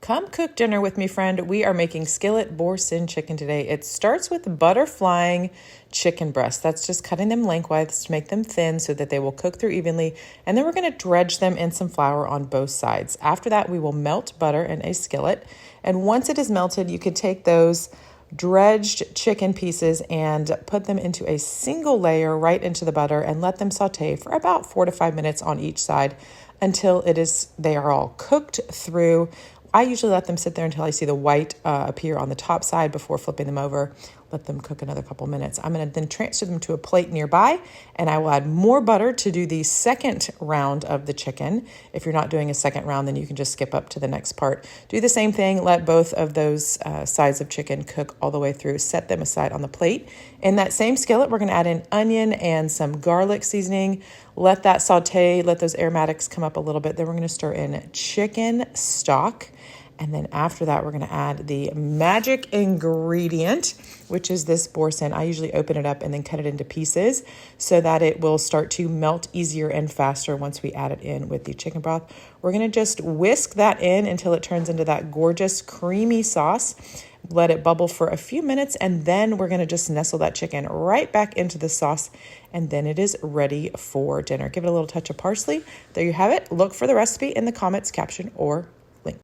Come cook dinner with me, friend. We are making skillet boursin chicken today. It starts with butter flying chicken breasts. That's just cutting them lengthwise to make them thin so that they will cook through evenly. And then we're going to dredge them in some flour on both sides. After that, we will melt butter in a skillet. And once it is melted, you can take those dredged chicken pieces and put them into a single layer right into the butter and let them saute for about 4 to 5 minutes on each side until they are all cooked through. I usually let them sit there until I see the white appear on the top side before flipping them over. Let them cook another couple minutes. I'm going to then transfer them to a plate nearby, and I will add more butter to do the second round of the chicken. If you're not doing a second round, then you can just skip up to the next part. Do the same thing. Let both of those sides of chicken cook all the way through. Set them aside on the plate. In that same skillet, we're going to add in onion and some garlic seasoning. Let that saute. Let those aromatics come up a little bit. Then we're going to stir in chicken stock. And then after that, we're going to add the magic ingredient, which is this boursin. I usually open it up and then cut it into pieces so that it will start to melt easier and faster once we add it in with the chicken broth. We're going to just whisk that in until it turns into that gorgeous creamy sauce. Let it bubble for a few minutes, and then we're going to just nestle that chicken right back into the sauce, and then it is ready for dinner. Give it a little touch of parsley. There you have it. Look for the recipe in the comments caption or